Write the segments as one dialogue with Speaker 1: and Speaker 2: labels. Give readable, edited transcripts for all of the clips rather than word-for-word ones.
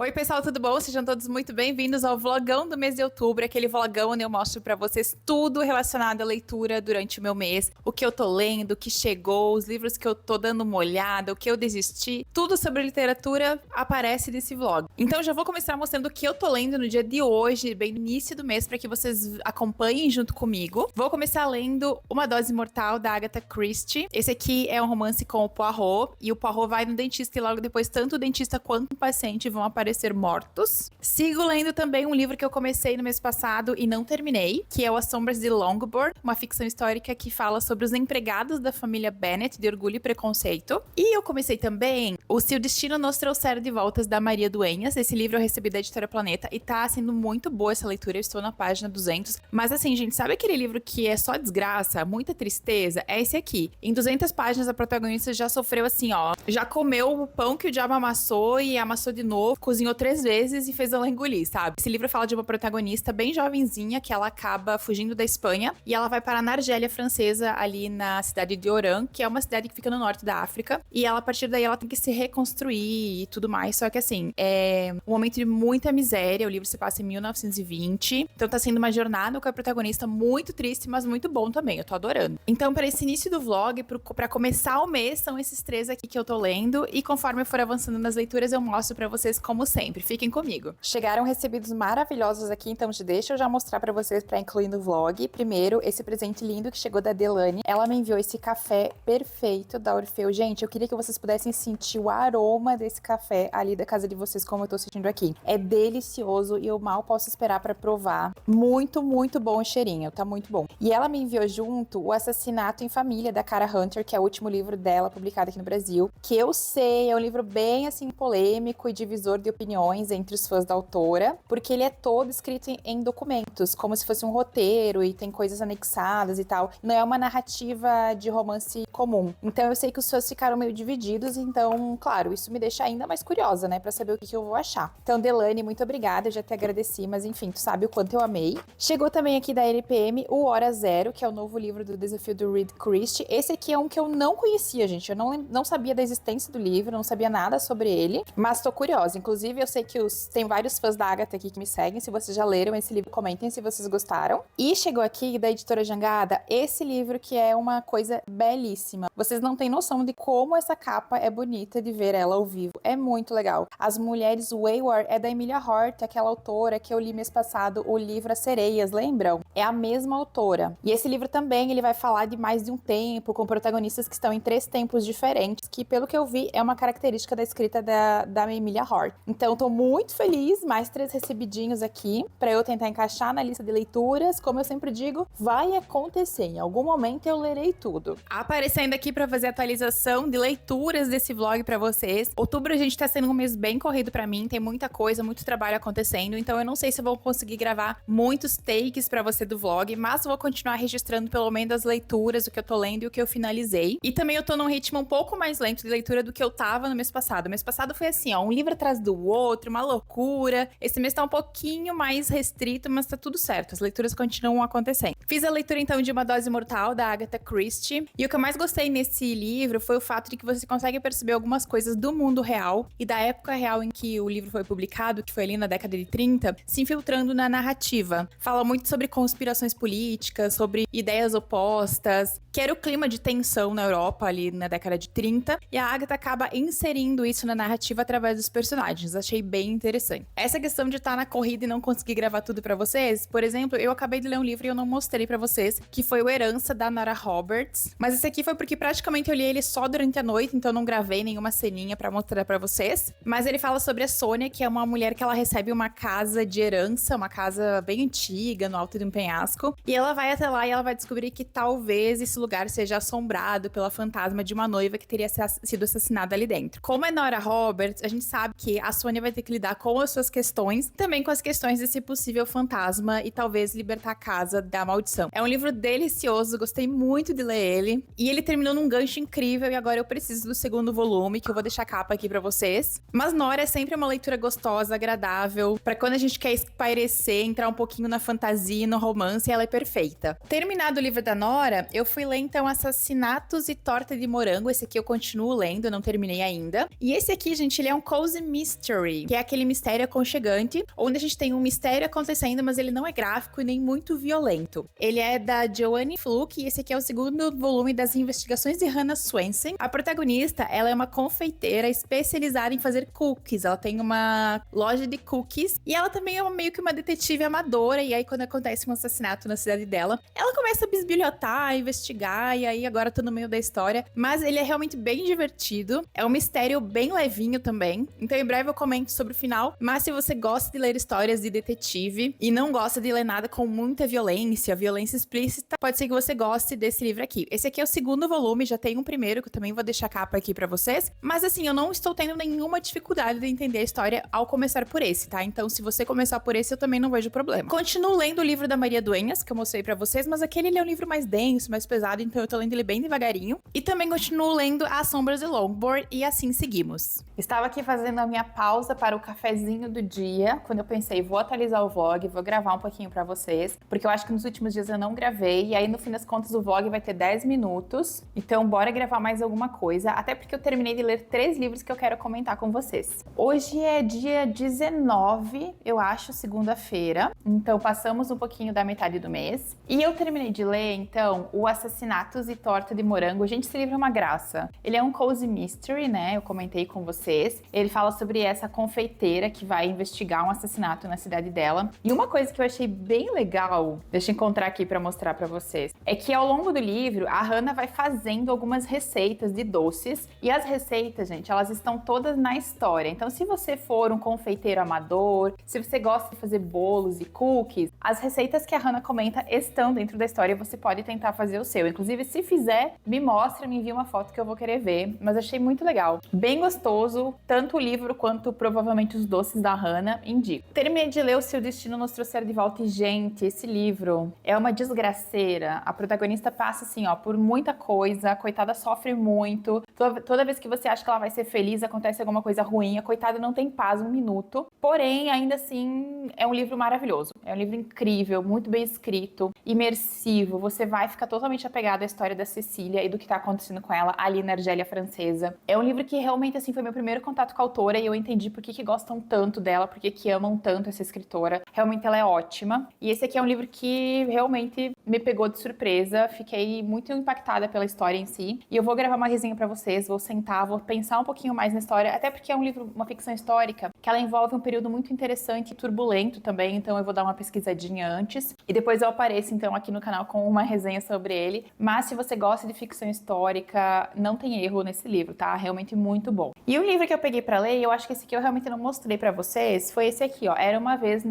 Speaker 1: Oi, pessoal, tudo bom? Sejam todos muito bem-vindos ao vlogão do mês de outubro, aquele vlogão onde eu mostro pra vocês tudo relacionado à leitura durante o meu mês, o que eu tô lendo, o que chegou, os livros que eu tô dando uma olhada, o que eu desisti, tudo sobre literatura aparece nesse vlog. Então já vou começar mostrando o que eu tô lendo no dia de hoje, bem no início do mês, para que vocês acompanhem junto comigo. Vou começar lendo Uma Dose Mortal, da Agatha Christie. Esse aqui é um romance com o Poirot, e o Poirot vai no dentista e logo depois tanto o dentista quanto o paciente vão aparecer mortos. Sigo lendo também um livro que eu comecei no mês passado e não terminei, que é o As Sombras de Longbourn, uma ficção histórica que fala sobre os empregados da família Bennet de Orgulho e Preconceito. E eu comecei também o Se o Destino Nos Trouxer de Voltas, da Maria Dueñas. Esse livro eu recebi da Editora Planeta e tá sendo muito boa essa leitura, eu estou na página 200. Mas assim, gente, sabe aquele livro que é só desgraça, muita tristeza? É esse aqui. Em 200 páginas a protagonista já sofreu assim, ó, já comeu o pão que o diabo amassou e amassou de novo, cozinhou 3 vezes e fez ela engolir, sabe? Esse livro fala de uma protagonista bem jovenzinha que ela acaba fugindo da Espanha e ela vai parar na Argélia francesa, ali na cidade de Oran, que é uma cidade que fica no norte da África. E ela, a partir daí, ela tem que se reconstruir e tudo mais. Só que assim, é um momento de muita miséria. O livro se passa em 1920. Então tá sendo uma jornada com a protagonista muito triste, mas muito bom também. Eu tô adorando. Então, para esse início do vlog, pra começar o mês, são esses 3 aqui que eu tô lendo. E conforme eu for avançando nas leituras, eu mostro pra vocês como sempre. Fiquem comigo. Chegaram recebidos maravilhosos aqui, então deixa eu já mostrar pra vocês pra incluir no vlog. Primeiro, esse presente lindo que chegou da Delane. Ela me enviou esse café perfeito da Orfeu. Gente, eu queria que vocês pudessem sentir o aroma desse café ali da casa de vocês, como eu tô sentindo aqui. É delicioso e eu mal posso esperar pra provar. Muito, muito bom o cheirinho, tá muito bom. E ela me enviou junto o Assassinato em Família, da Cara Hunter, que é o último livro dela publicado aqui no Brasil, que eu sei, é um livro bem, assim, polêmico e divisor de opiniões entre os fãs da autora, porque ele é todo escrito em documentos, como se fosse um roteiro e tem coisas anexadas e tal. Não é uma narrativa de romance comum. Então eu sei que os fãs ficaram meio divididos, então, claro, isso me deixa ainda mais curiosa, né, pra saber o que eu vou achar. Então, Delane, muito obrigada, eu já te agradeci, mas enfim, tu sabe o quanto eu amei. Chegou também aqui da LPM o Hora Zero, que é o novo livro do desafio do Reed Christie. Esse aqui é um que eu não conhecia, gente, eu não sabia da existência do livro, não sabia nada sobre ele, mas tô curiosa. Inclusive, eu sei que tem vários fãs da Agatha aqui que me seguem. Se vocês já leram esse livro, comentem se vocês gostaram. E chegou aqui da Editora Jangada esse livro que é uma coisa belíssima. Vocês não têm noção de como essa capa é bonita de ver ela ao vivo. É muito legal. As Mulheres Wayward é da Emilia Hort, aquela autora que eu li mês passado o livro As Sereias, lembram? É a mesma autora. E esse livro também, ele vai falar de mais de um tempo, com protagonistas que estão em 3 tempos diferentes, que pelo que eu vi é uma característica da escrita da Emilia Hort. Então, tô muito feliz, mais 3 recebidinhos aqui, pra eu tentar encaixar na lista de leituras. Como eu sempre digo, vai acontecer, em algum momento eu lerei tudo. Aparecendo aqui pra fazer atualização de leituras desse vlog pra vocês. Outubro a gente tá sendo um mês bem corrido pra mim, tem muita coisa, muito trabalho acontecendo, então eu não sei se eu vou conseguir gravar muitos takes pra você do vlog, mas eu vou continuar registrando pelo menos as leituras, o que eu tô lendo e o que eu finalizei. E também eu tô num ritmo um pouco mais lento de leitura do que eu tava no mês passado. O mês passado foi assim, ó, um livro atrás do outro, uma loucura. Esse mês tá um pouquinho mais restrito, mas tá tudo certo, as leituras continuam acontecendo. Fiz a leitura então de Uma Dose Mortal, da Agatha Christie, e o que eu mais gostei nesse livro foi o fato de que você consegue perceber algumas coisas do mundo real e da época real em que o livro foi publicado, que foi ali na década de 30, se infiltrando na narrativa. Fala muito sobre conspirações políticas, sobre ideias opostas, que era o clima de tensão na Europa ali na década de 30, e a Agatha acaba inserindo isso na narrativa através dos personagens. Achei bem interessante. Essa questão de estar na corrida e não conseguir gravar tudo pra vocês, por exemplo, eu acabei de ler um livro e eu não mostrei pra vocês, que foi o Herança, da Nora Roberts, mas esse aqui foi porque praticamente eu li ele só durante a noite, então eu não gravei nenhuma ceninha pra mostrar pra vocês, mas ele fala sobre a Sônia, que é uma mulher que ela recebe uma casa de herança, uma casa bem antiga, no alto de um penhasco, e ela vai até lá e ela vai descobrir que talvez esse lugar seja assombrado pela fantasma de uma noiva que teria sido assassinada ali dentro. Como é Nora Roberts, a gente sabe que a Sônia vai ter que lidar com as suas questões, também com as questões desse possível fantasma e talvez libertar a casa da maldição. É um livro delicioso, gostei muito de ler ele, e ele terminou num gancho incrível e agora eu preciso do segundo volume, que eu vou deixar a capa aqui pra vocês. Mas Nora é sempre uma leitura gostosa, agradável, pra quando a gente quer espairecer, entrar um pouquinho na fantasia e no romance, ela é perfeita. Terminado o livro da Nora, eu fui ler então Assassinatos e Torta de Morango. Esse aqui eu continuo lendo, não terminei ainda. E esse aqui, gente, ele é um cozy mystery. Mystery, que é aquele mistério aconchegante, onde a gente tem um mistério acontecendo, mas ele não é gráfico e nem muito violento. Ele é da Joanne Fluke e esse aqui é o segundo volume das investigações de Hannah Swensen. A protagonista, ela é uma confeiteira especializada em fazer cookies. Ela tem uma loja de cookies e ela também é meio que uma detetive amadora. E aí, quando acontece um assassinato na cidade dela, ela começa a bisbilhotar, a investigar, e aí agora tô no meio da história. Mas ele é realmente bem divertido. É um mistério bem levinho também. Então, em breve eu comento sobre o final. Mas se você gosta de ler histórias de detetive e não gosta de ler nada com muita violência explícita, pode ser que você goste desse livro aqui. Esse aqui é o segundo volume, já tem um primeiro, que eu também vou deixar a capa aqui pra vocês. Mas assim, eu não estou tendo nenhuma dificuldade de entender a história ao começar por esse, tá? Então, se você começar por esse, eu também não vejo problema. Continuo lendo o livro da Maria Dueñas, que eu mostrei pra vocês, mas aquele ele é um livro mais denso, mais pesado, então eu tô lendo ele bem devagarinho. E também continuo lendo As Sombras de Longbourn, e assim seguimos. Estava aqui fazendo a minha pausa para o cafezinho do dia, quando eu pensei, vou atualizar o vlog, vou gravar um pouquinho pra vocês, porque eu acho que nos últimos dias eu não gravei, e aí no fim das contas o vlog vai ter 10 minutos, então bora gravar mais alguma coisa, até porque eu terminei de ler 3 livros que eu quero comentar com vocês. Hoje é dia 19, eu acho, segunda-feira, então passamos um pouquinho da metade do mês, e eu terminei de ler, então, o Assassinatos e Torta de Morango. Gente, esse livro é uma graça. Ele é um cozy mystery, né, eu comentei com vocês. Ele fala sobre essa confeiteira que vai investigar um assassinato na cidade dela, e uma coisa que eu achei bem legal, deixa eu encontrar aqui pra mostrar pra vocês, é que ao longo do livro, a Hannah vai fazendo algumas receitas de doces, e as receitas, gente, elas estão todas na história. Então, se você for um confeiteiro amador, se você gosta de fazer bolos e cookies, as receitas que a Hannah comenta estão dentro da história e você pode tentar fazer o seu. Inclusive, se fizer, me mostra, me envia uma foto que eu vou querer ver, mas achei muito legal. Bem gostoso, tanto o livro quanto provavelmente os doces da Hannah, indico. Terminei de ler O Seu Destino Nos Trouxer de Volta e, gente, esse livro é uma desgraceira. A protagonista passa, assim, ó, por muita coisa, a coitada sofre muito. Toda vez que você acha que ela vai ser feliz, acontece alguma coisa ruim, a coitada não tem paz um minuto. Porém, ainda assim, é um livro maravilhoso. É um livro incrível, muito bem escrito, imersivo. Você vai ficar totalmente apegado à história da Cecília e do que tá acontecendo com ela ali na Argélia francesa. É um livro que realmente, assim, foi meu primeiro contato com a autora e eu entendi por que gostam tanto dela, por que amam tanto essa escritora. Realmente ela é ótima. E esse aqui é um livro que realmente me pegou de surpresa. Fiquei muito impactada pela história em si. E eu vou gravar uma resenha pra vocês, vou sentar, vou pensar um pouquinho mais na história, até porque é um livro, uma ficção histórica, que ela envolve um período muito interessante e turbulento também, então eu vou dar uma pesquisadinha antes. E depois eu apareço, então, aqui no canal com uma resenha sobre ele. Mas se você gosta de ficção histórica, não tem erro nesse livro, tá? Realmente muito bom. E o livro que eu peguei pra ler, eu acho que esse aqui eu realmente não mostrei pra vocês, foi esse aqui, ó. Era uma vez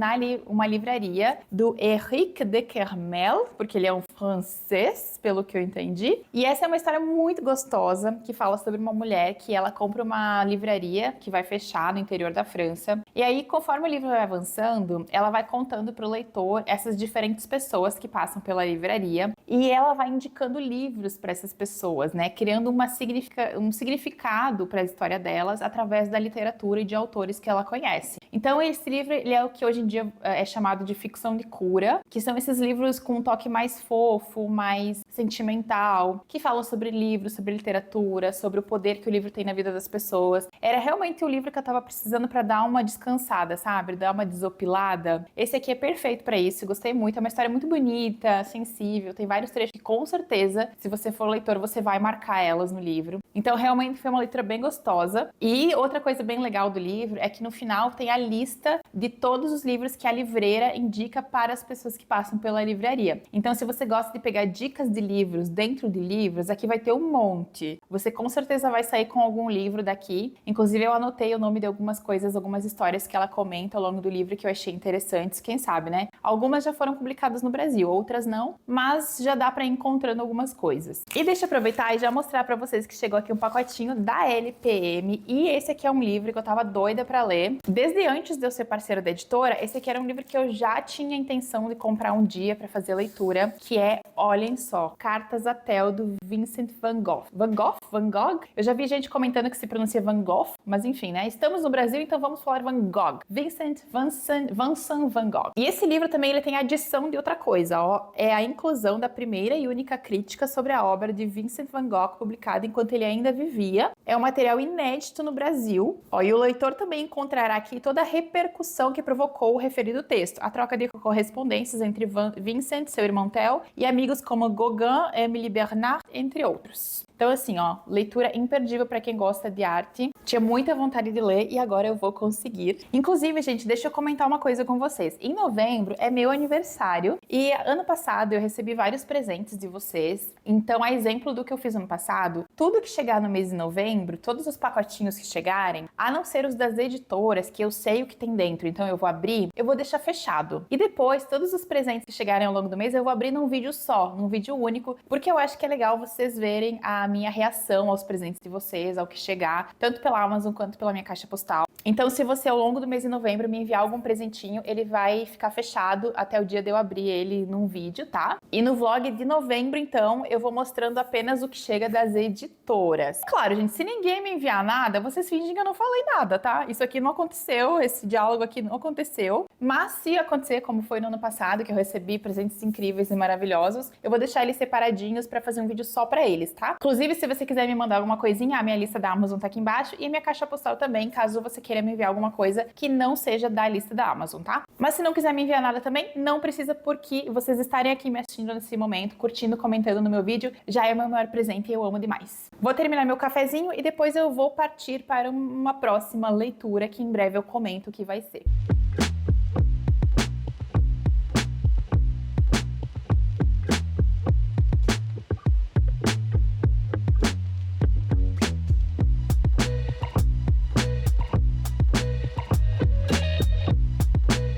Speaker 1: uma livraria do Éric de Kermel, porque ele é um francês, pelo que eu entendi. E essa é uma história muito gostosa, que fala sobre uma mulher que ela compra uma livraria que vai fechar no interior da França. E aí, conforme o livro vai avançando, ela vai contando pro leitor essas diferentes pessoas que passam pela livraria. E ela vai indicando livros para essas pessoas, né? Criando um significado para a história delas através da literatura e de autores que ela conhece. Então, esse livro ele é o que hoje em dia é chamado de ficção de cura, que são esses livros com um toque mais fofo, mais sentimental, que falam sobre livros, sobre literatura, sobre o poder que o livro tem na vida das pessoas. Era realmente o livro que eu tava precisando para dar uma descansada, sabe? Dar uma desopilada. Esse aqui é perfeito para isso, gostei muito. É uma história muito bonita, sensível, tem vários trechos que com certeza, se você for leitor, você vai marcar elas no livro. Então, realmente foi uma leitura bem gostosa. E outra coisa bem legal do livro é que no final tem a lista de todos os livros que a livreira indica para as pessoas que passam pela livraria. Então, se você gosta de pegar dicas de livros dentro de livros, aqui vai ter um monte. Você com certeza vai sair com algum livro daqui. Inclusive, eu anotei o nome de algumas coisas, algumas histórias que ela comenta ao longo do livro que eu achei interessantes, quem sabe, né? Algumas já foram publicadas no Brasil, outras não, mas já dá para ir encontrando algumas coisas. E deixa eu aproveitar e já mostrar para vocês que chegou aqui um pacotinho da LPM, e esse aqui é um livro que eu tava doida para ler. Desde antes de eu ser parceira da editora, esse aqui era um livro que eu já tinha a intenção de comprar um dia para fazer leitura, que é, olhem só, Cartas a Theo, do Vincent van Gogh. Van Gogh? Van Gogh? Eu já vi gente comentando que se pronuncia Van Gogh, mas enfim, né? Estamos no Brasil, então vamos falar Van Gogh. Vincent Van Gogh. E esse livro também ele tem a adição de outra coisa, ó. É a inclusão da primeira e única crítica sobre a obra de Vincent van Gogh, publicada enquanto ele ainda vivia. É um material inédito no Brasil. Ó, e leitor também encontrará aqui toda a repercussão que provocou o referido texto, a troca de correspondências entre Vincent, seu irmão Theo, e amigos como Gauguin, Émilie Bernard, entre outros. Então, assim, ó, leitura imperdível para quem gosta de arte. Tinha muita vontade de ler e agora eu vou conseguir. Inclusive, gente, deixa eu comentar uma coisa com vocês. Em novembro é meu aniversário e ano passado eu recebi vários presentes de vocês. Então, a exemplo do que eu fiz ano passado, tudo que chegar no mês de novembro, todos os pacotinhos que chegarem, a não ser os das editoras, que eu sei o que tem dentro, então eu vou abrir, eu vou deixar fechado. E depois, todos os presentes que chegarem ao longo do mês, eu vou abrir num vídeo só, num vídeo único, porque eu acho que é legal vocês verem a minha reação aos presentes de vocês, ao que chegar, tanto pela Amazon quanto pela minha caixa postal. Então, se você ao longo do mês de novembro me enviar algum presentinho, ele vai ficar fechado até o dia de eu abrir ele num vídeo, tá? E no vlog de novembro, então, eu vou mostrando apenas o que chega das editoras. Claro, gente, se ninguém me enviar nada, vocês fingem que eu não falei nada, tá? Isso aqui não aconteceu, esse diálogo aqui não aconteceu. Mas se acontecer, como foi no ano passado, que eu recebi presentes incríveis e maravilhosos, eu vou deixar eles separadinhos pra fazer um vídeo só pra eles, tá? Inclusive, se você quiser me mandar alguma coisinha, a minha lista da Amazon tá aqui embaixo e a minha caixa postal também, caso você queira me enviar alguma coisa que não seja da lista da Amazon, tá? Mas se não quiser me enviar nada também, não precisa, porque vocês estarem aqui me assistindo nesse momento, curtindo, comentando no meu vídeo, já é o meu maior presente e eu amo demais. Vou terminar meu cafezinho e depois eu vou partir para uma próxima leitura que em breve eu comento o que vai ser.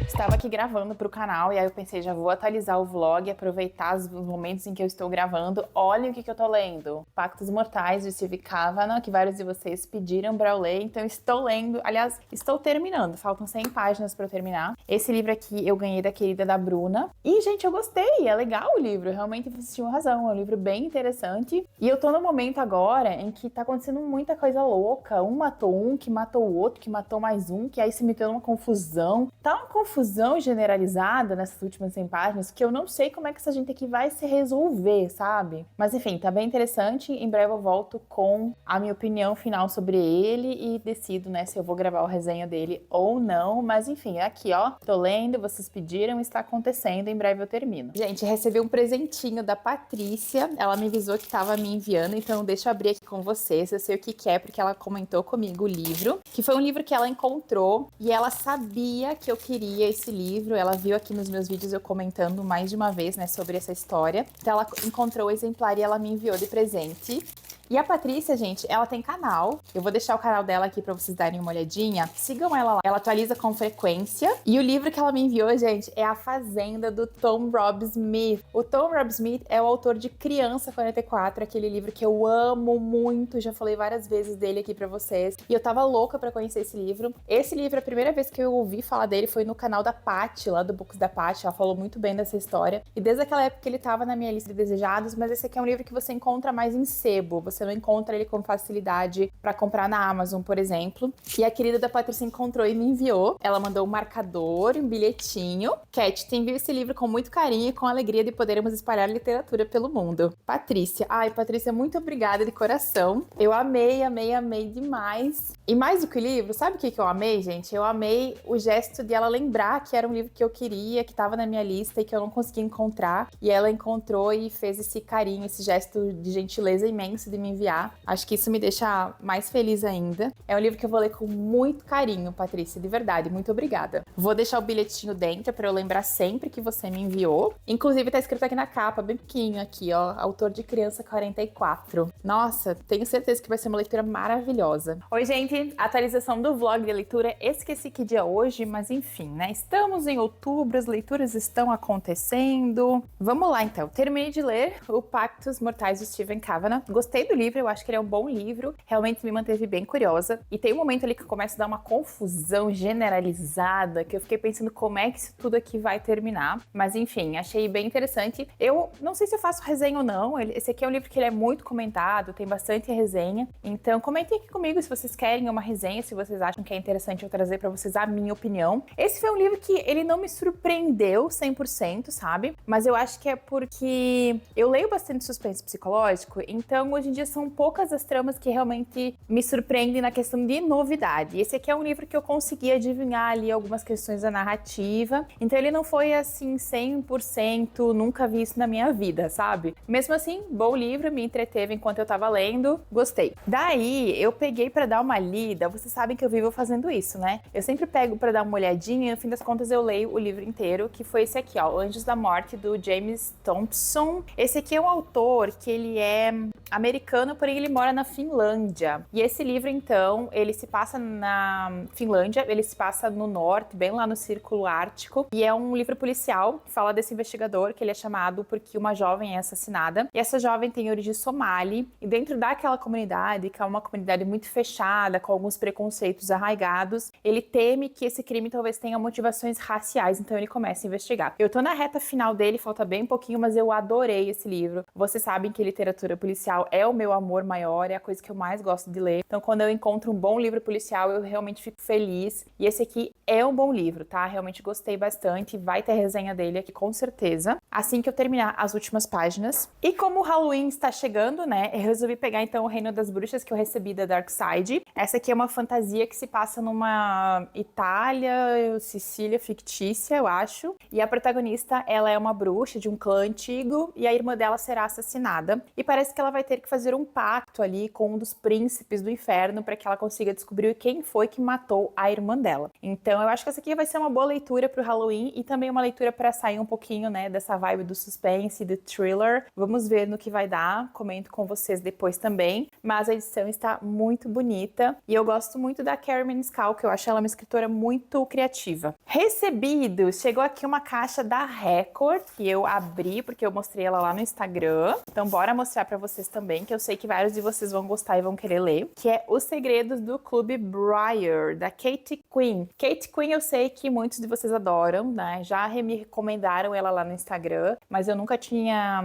Speaker 1: Estava aqui gravando para o canal e aí eu pensei, já vou atualizar o vlog e aproveitar os momentos em que eu estou gravando. Olhem o que eu tô lendo. Pactos Mortais, de Steve Kavanaugh, que vários de vocês pediram para eu ler, então estou lendo. Aliás, estou terminando, faltam 100 páginas para eu terminar. Esse livro aqui eu ganhei da querida da Bruna. E, gente, eu gostei, é legal o livro, realmente vocês tinham razão, é um livro bem interessante. E eu tô no momento agora em que tá acontecendo muita coisa louca. Um matou um, que matou o outro, que matou mais um, que aí se meteu numa confusão. Tá uma confusão generalizada nessas últimas 100 páginas que eu não sei como é que essa gente aqui vai se resolver, sabe? Mas enfim, tá bem interessante. Em breve eu volto com a minha opinião final sobre ele e decido, né, se eu vou gravar o resenha dele ou não. Mas enfim, aqui ó, tô lendo, vocês pediram, está acontecendo, em breve eu termino. Gente, recebi um presentinho da Patrícia, ela me avisou que tava me enviando, então deixa eu abrir aqui com vocês. Eu sei o que que é, porque ela comentou comigo o livro, que foi um livro que ela encontrou e ela sabia que eu queria esse livro, ela viu aqui nos meus vídeos eu comentando mais de uma vez, né, sobre essa história. Então ela encontrou o exemplar e ela me enviou de presente. E a Patrícia, gente, ela tem canal. Eu vou deixar o canal dela aqui pra vocês darem uma olhadinha. Sigam ela lá. Ela atualiza com frequência. E o livro que ela me enviou, gente, é A Fazenda, do Tom Robb-Smith. O Tom Robb-Smith é o autor de Criança 44, aquele livro que eu amo muito. Já falei várias vezes dele aqui pra vocês. E eu tava louca pra conhecer esse livro. Esse livro, a primeira vez que eu ouvi falar dele foi no canal da Paty, lá do Books da Paty. Ela falou muito bem dessa história. E desde aquela época ele tava na minha lista de desejados, mas esse aqui é um livro que você encontra mais em sebo. Você não encontra ele com facilidade para comprar na Amazon, por exemplo. E a querida da Patrícia encontrou e me enviou. Ela mandou um marcador, um bilhetinho. Cat, te envio esse livro com muito carinho e com alegria de podermos espalhar literatura pelo mundo. Patrícia. Ai, Patrícia, muito obrigada de coração. Eu amei, amei, amei demais. E mais do que o livro, sabe o que eu amei, gente? Eu amei o gesto de ela lembrar que era um livro que eu queria, que estava na minha lista e que eu não conseguia encontrar. E ela encontrou e fez esse carinho, esse gesto de gentileza imenso de me enviar. Acho que isso me deixa mais feliz ainda. É um livro que eu vou ler com muito carinho, Patrícia, de verdade. Muito obrigada. Vou deixar o bilhetinho dentro para eu lembrar sempre que você me enviou. Inclusive, tá escrito aqui na capa, bem pequenininho aqui, ó. Autor de Criança 44. Nossa, tenho certeza que vai ser uma leitura maravilhosa. Oi, gente. Atualização do vlog de leitura. Esqueci que dia é hoje, mas enfim, né? Estamos em outubro, as leituras estão acontecendo. Vamos lá, então. Terminei de ler o Pactos Mortais de Steve Kavanaugh. Gostei do livro, eu acho que ele é um bom livro. Realmente me manteve bem curiosa. E tem um momento ali que começa a dar uma confusão generalizada, que eu fiquei pensando como é que isso tudo aqui vai terminar. Mas enfim, achei bem interessante. Eu não sei se eu faço resenha ou não. Esse aqui é um livro que ele é muito comentado, tem bastante resenha. Então comentem aqui comigo se vocês querem uma resenha, se vocês acham que é interessante eu trazer pra vocês a minha opinião. Esse foi um livro que ele não me surpreendeu 100%, sabe? Mas eu acho que é porque eu leio bastante suspense psicológico, então hoje em dia são poucas as tramas que realmente me surpreendem na questão de novidade. Esse aqui é um livro que eu consegui adivinhar ali algumas questões da narrativa, então ele não foi assim 100%, nunca vi isso na minha vida, sabe? Mesmo assim, bom livro, me entreteve enquanto eu tava lendo, gostei. Daí, eu peguei pra dar uma lida, vocês sabem que eu vivo fazendo isso, né? Eu sempre pego pra dar uma olhadinha e no fim das contas eu leio o livro inteiro, que foi esse aqui, ó, Anjos da Morte, do James Thompson. Esse aqui é um autor que ele é americano, porém ele mora na Finlândia. E esse livro, então, ele se passa na Finlândia, ele se passa no norte, bem lá no Círculo Ártico, e é um livro policial que fala desse investigador, que ele é chamado porque uma jovem é assassinada, e essa jovem tem origem somali, e dentro daquela comunidade, que é uma comunidade muito fechada, com alguns preconceitos arraigados, ele teme que esse crime talvez tenha motivações raciais, então ele começa a investigar. Eu tô na reta final dele, falta bem pouquinho, mas eu adorei esse livro. Vocês sabem que literatura policial é o meu amor maior, é a coisa que eu mais gosto de ler. Então, quando eu encontro um bom livro policial, eu realmente fico feliz. E esse aqui é um bom livro, tá? Realmente gostei bastante. Vai ter resenha dele aqui, com certeza, assim que eu terminar as últimas páginas. E como o Halloween está chegando, né, eu resolvi pegar, então, o Reino das Bruxas, que eu recebi da Dark Side. Essa aqui é uma fantasia que se passa numa Itália, Sicília fictícia, eu acho. E a protagonista, ela é uma bruxa de um clã antigo e a irmã dela será assassinada. E parece que ela vai ter que fazer um pacto ali com um dos príncipes do inferno para que ela consiga descobrir quem foi que matou a irmã dela. Então eu acho que essa aqui vai ser uma boa leitura pro Halloween e também uma leitura para sair um pouquinho, né, dessa vibe do suspense, do thriller. Vamos ver no que vai dar, comento com vocês depois também. Mas a edição está muito bonita e eu gosto muito da Kerri Maniscalco, que eu acho ela uma escritora muito criativa. Recebido, chegou aqui uma caixa da Record que eu abri porque eu mostrei ela lá no Instagram. Então bora mostrar pra vocês também, que eu sei que vários de vocês vão gostar e vão querer ler, que é Os Segredos do Clube Briar, da Kate Quinn. Kate Quinn eu sei que muitos de vocês adoram, né? Já me recomendaram ela lá no Instagram, mas eu nunca tinha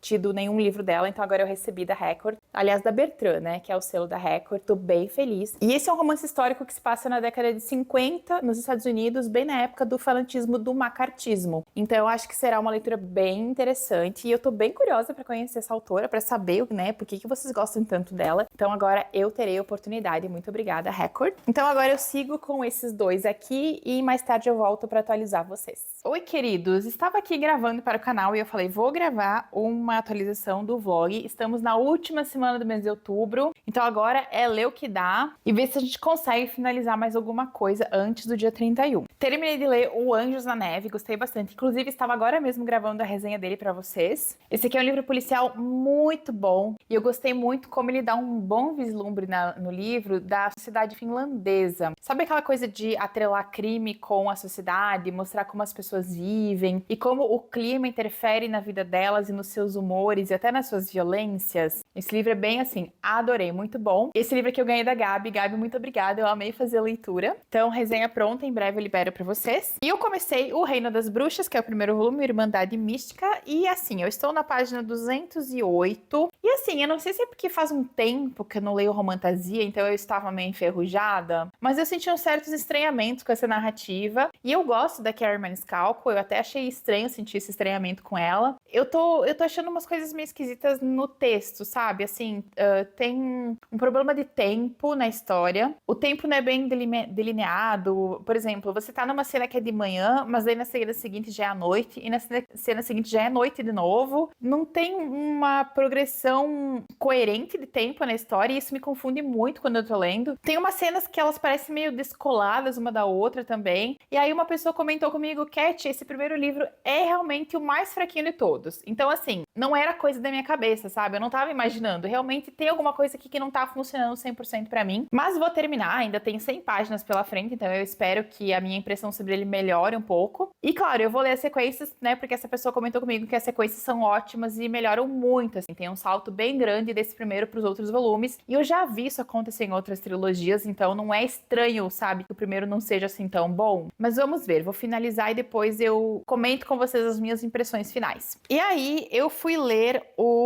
Speaker 1: tido nenhum livro dela, então agora eu recebi da Record. Aliás, da Bertrand, né? Que é o selo da Record. Tô bem feliz. E esse é um romance histórico que se passa na década de 50 nos Estados Unidos, bem na época do fanatismo do macartismo. Então eu acho que será uma leitura bem interessante e eu tô bem curiosa pra conhecer essa autora, pra saber, né, por que vocês gostam tanto dela. Então agora eu terei a oportunidade. Muito obrigada, Record. Então agora eu sigo com esses dois aqui e mais tarde eu volto pra atualizar vocês. Oi, queridos! Estava aqui gravando para o canal e eu falei, vou gravar uma atualização do vlog. Estamos na última semana do mês de outubro, então agora é ler o que dá e ver se a gente consegue finalizar mais alguma coisa antes do dia 31. Terminei de ler O Anjos na Neve, gostei bastante. Inclusive, estava agora mesmo gravando a resenha dele para vocês. Esse aqui é um livro policial muito bom e eu gostei muito como ele dá um bom vislumbre no livro da sociedade finlandesa. Sabe aquela coisa de atrelar crime com a sociedade, mostrar como as pessoas vivem e como o clima interfere na vida delas e nos seus humores e até nas suas violências? Esse livro é bem assim, adorei, muito bom. Esse livro aqui eu ganhei da Gabi. Gabi, muito obrigada, eu amei fazer a leitura. Então, resenha pronta, em breve eu libero pra vocês. E eu comecei O Reino das Bruxas, que é o primeiro volume, Irmandade Mística, e assim, eu estou na página 208. E assim, eu não sei se é porque faz um tempo que eu não leio romantasia, então eu estava meio enferrujada, mas eu senti uns certos estranhamentos com essa narrativa, e eu gosto da Kerri Maniscalco, eu até achei estranho sentir esse estranhamento com ela. Eu tô achando umas coisas meio esquisitas no texto, sabe? Assim, tem um problema de tempo na história. O tempo não é bem delineado. Por exemplo, você tá numa cena que é de manhã, mas aí na cena seguinte já é à noite, e na cena seguinte já é noite de novo. Não tem uma progressão coerente de tempo na história, e isso me confunde muito quando eu tô lendo. Tem umas cenas que elas parecem meio descoladas uma da outra também. E aí uma pessoa comentou comigo, Cat, esse primeiro livro é realmente o mais fraquinho de todos. Então, assim, não era coisa da minha cabeça, sabe? Eu não tava imaginando. Realmente tem alguma coisa aqui que não tá funcionando 100% pra mim. Mas vou terminar, ainda tem 100 páginas pela frente, então eu espero que a minha impressão sobre ele melhore um pouco. E claro, eu vou ler as sequências, né? Porque essa pessoa comentou comigo que as sequências são ótimas e melhoram muito, assim. Tem um salto bem grande desse primeiro pros outros volumes. E eu já vi isso acontecer em outras trilogias, então não é estranho, sabe? Que o primeiro não seja assim tão bom. Mas vamos ver, vou finalizar e depois eu comento com vocês as minhas impressões finais. E aí, eu fui ler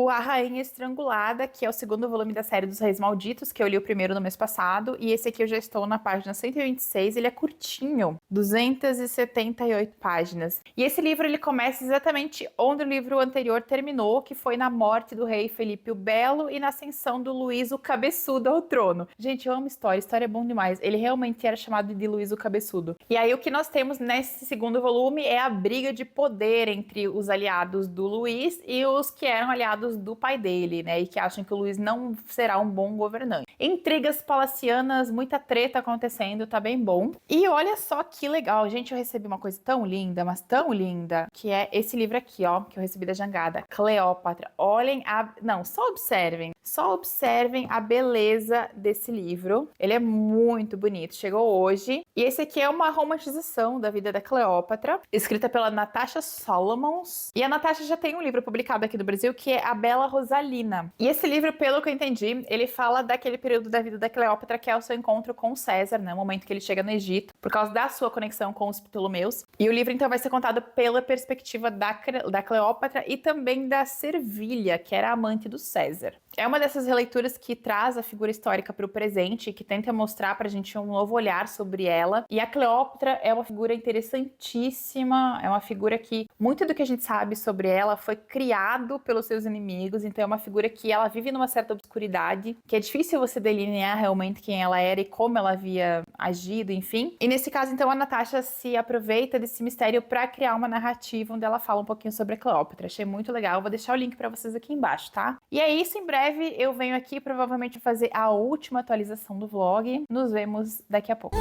Speaker 1: A Rainha Estrangulada, que é o segundo volume da série dos Reis Malditos, que eu li o primeiro no mês passado, e esse aqui eu já estou na página 126, ele é curtinho, 278 páginas. E esse livro, ele começa exatamente onde o livro anterior terminou, que foi na morte do rei Felipe o Belo e na ascensão do Luís o Cabeçudo ao trono. Gente, eu amo história é bom demais. Ele realmente era chamado de Luís o Cabeçudo. E aí o que nós temos nesse segundo volume é a briga de poder entre os aliados do Luís e os que eram aliados do pai dele, né? E que acham que o Luís não será um bom governante. Intrigas palacianas, muita treta acontecendo, tá bem bom. E olha só que legal, gente, eu recebi uma coisa tão linda, mas tão linda, que é esse livro aqui, ó, que eu recebi da Jangada, Cleópatra. Olhem a... Não, só observem a beleza desse livro. Ele é muito bonito, chegou hoje. E esse aqui é uma romantização da vida da Cleópatra, escrita pela Natasha Solomons. E a Natasha já tem um livro publicado aqui no Brasil, que é A Bela Rosalina. E esse livro, pelo que eu entendi, ele fala daquele período da vida da Cleópatra, que é o seu encontro com César, né? O momento que ele chega no Egito, por causa da sua conexão com os Ptolomeus. E o livro, então, vai ser contado pela perspectiva da Cleópatra e também da Servilha, que era a amante do César. É uma dessas releituras que traz a figura histórica para o presente, que tenta mostrar para a gente um novo olhar sobre ela. E a Cleópatra é uma figura interessantíssima, é uma figura que muito do que a gente sabe sobre ela foi criado pelos seus inimigos, então é uma figura que ela vive numa certa obscuridade, que é difícil você delinear realmente quem ela era e como ela havia agido, enfim. E nesse caso, então, a Natasha se aproveita desse mistério para criar uma narrativa onde ela fala um pouquinho sobre a Cleópatra. Achei muito legal, vou deixar o link para vocês aqui embaixo, tá? E é isso, em breve eu venho aqui provavelmente fazer a última atualização do vlog. Nos vemos daqui a pouco.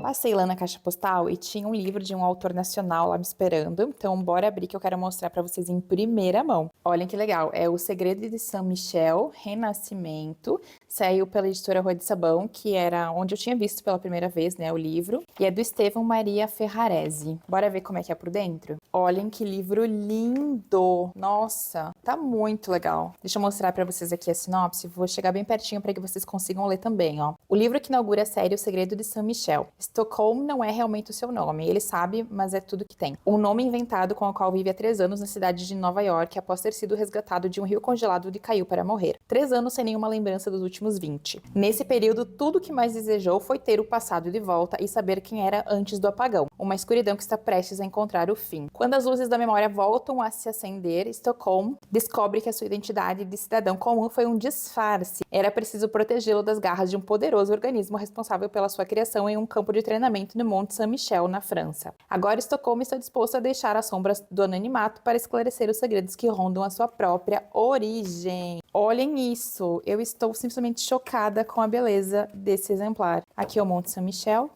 Speaker 1: Passei lá na caixa postal e tinha um livro de um autor nacional lá me esperando. Então, bora abrir que eu quero mostrar pra vocês em primeira mão. Olhem que legal. É O Segredo de Saint-Michel, Renascimento. Saiu pela editora Rua de Sabão, que era onde eu tinha visto pela primeira vez, né, o livro. E é do Estevão Maria Ferrarese. Bora ver como é que é por dentro? Olhem que livro lindo! Nossa, tá muito legal. Deixa eu mostrar pra vocês aqui a sinopse. Vou chegar bem pertinho para que vocês consigam ler também, ó. O livro que inaugura a série O Segredo de Saint-Michel. Estocolmo não é realmente o seu nome. Ele sabe, mas é tudo que tem. Um nome inventado com o qual vive há 3 anos na cidade de Nova York, após ter sido resgatado de um rio congelado onde caiu para morrer. 3 anos sem nenhuma lembrança dos últimos 20. Nesse período, tudo o que mais desejou foi ter o passado de volta e saber quem era antes do apagão. Uma escuridão que está prestes a encontrar o fim. Quando as luzes da memória voltam a se acender, Estocolmo descobre que a sua identidade de cidadão comum foi um disfarce. Era preciso protegê-lo das garras de um poderoso organismo responsável pela sua criação em um campo de treinamento no Monte Saint-Michel, na França. Agora Estocolmo está disposto a deixar as sombras do anonimato para esclarecer os segredos que rondam a sua própria origem. Olhem isso! Eu estou simplesmente chocada com a beleza desse exemplar. Aqui é o Monte Saint-Michel.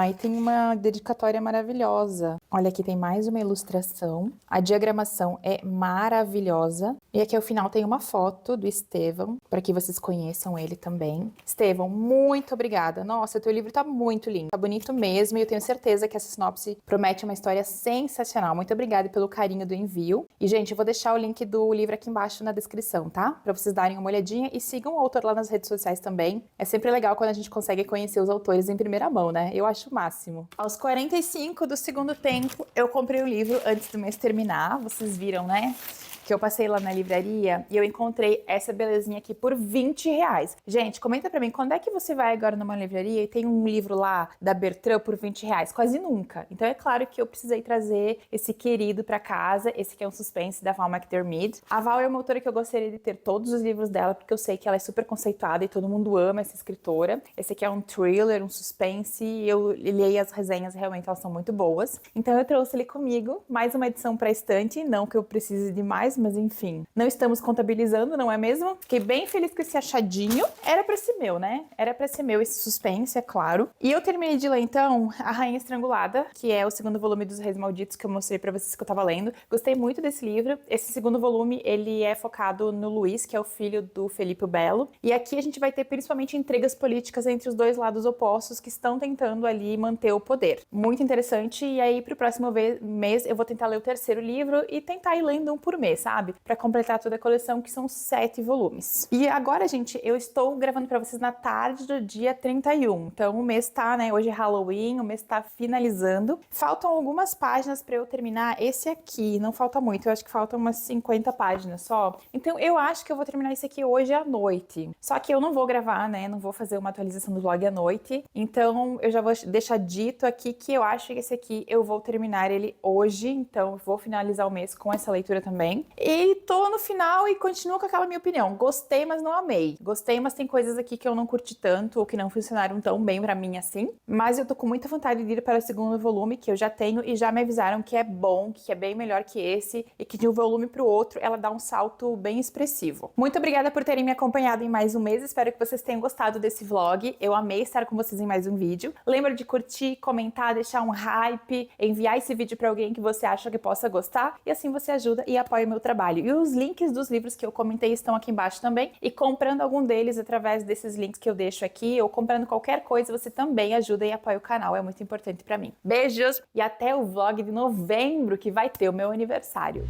Speaker 1: E tem uma dedicatória maravilhosa. Olha, aqui tem mais uma ilustração. A diagramação é maravilhosa. E aqui ao final tem uma foto do Estevão, para que vocês conheçam ele também. Estevão, muito obrigada. Nossa, teu livro tá muito lindo. Tá bonito mesmo e eu tenho certeza que essa sinopse promete uma história sensacional. Muito obrigada pelo carinho do envio. E, gente, eu vou deixar o link do livro aqui embaixo na descrição, tá? Pra vocês darem uma olhadinha e sigam o autor lá nas redes sociais também. É sempre legal quando a gente consegue conhecer os autores em primeira mão, né? Eu acho o máximo. Aos 45 do segundo tempo, eu comprei o livro antes do mês terminar. Vocês viram, né? Que eu passei lá na livraria e eu encontrei essa belezinha aqui por R$20. Gente, comenta pra mim, quando é que você vai agora numa livraria e tem um livro lá da Bertrand por R$20? Quase nunca. Então é claro que eu precisei trazer esse querido pra casa, esse que é um suspense da Val McDermid. A Val é uma autora que eu gostaria de ter todos os livros dela, porque eu sei que ela é super conceituada e todo mundo ama essa escritora. Esse aqui é um thriller, um suspense, e eu li as resenhas, realmente elas são muito boas. Então eu trouxe ele comigo, mais uma edição pra estante, não que eu precise de mais, mas enfim. Não estamos contabilizando, não é mesmo? Fiquei bem feliz com esse achadinho. Era pra ser meu, né? Era pra ser meu esse suspense, é claro. E eu terminei de ler, então, A Rainha Estrangulada, que é o segundo volume dos Reis Malditos que eu mostrei pra vocês que eu tava lendo. Gostei muito desse livro. Esse segundo volume, ele é focado no Luís, que é o filho do Felipe o Belo. E aqui a gente vai ter principalmente intrigas políticas entre os dois lados opostos que estão tentando ali manter o poder. Muito interessante. E aí, pro próximo mês, eu vou tentar ler o terceiro livro e tentar ir lendo um por mês, sabe? Pra completar toda a coleção, que são 7 volumes. E agora, gente, eu estou gravando pra vocês na tarde do dia 31. Então, o mês tá, né? Hoje é Halloween, o mês tá finalizando. Faltam algumas páginas pra eu terminar esse aqui. Não falta muito, eu acho que faltam umas 50 páginas só. Então, eu acho que eu vou terminar esse aqui hoje à noite. Só que eu não vou gravar, né? Não vou fazer uma atualização do vlog à noite. Então, eu já vou deixar dito aqui que eu acho que esse aqui eu vou terminar ele hoje. Então, eu vou finalizar o mês com essa leitura também. E tô no final e continuo com aquela minha opinião. Gostei, mas não amei. Gostei, mas tem coisas aqui que eu não curti tanto ou que não funcionaram tão bem pra mim assim. Mas eu tô com muita vontade de ir para o segundo volume, que eu já tenho, e já me avisaram que é bom, que é bem melhor que esse, e que de um volume pro outro ela dá um salto bem expressivo. Muito obrigada por terem me acompanhado em mais um mês. Espero que vocês tenham gostado desse vlog. Eu amei estar com vocês em mais um vídeo. Lembra de curtir, comentar, deixar um hype, enviar esse vídeo pra alguém que você acha que possa gostar, e assim você ajuda e apoia o meu trabalho. E os links dos livros que eu comentei estão aqui embaixo também, e comprando algum deles através desses links que eu deixo aqui, ou comprando qualquer coisa, você também ajuda e apoia o canal, é muito importante pra mim. Beijos e até o vlog de novembro, que vai ter o meu aniversário.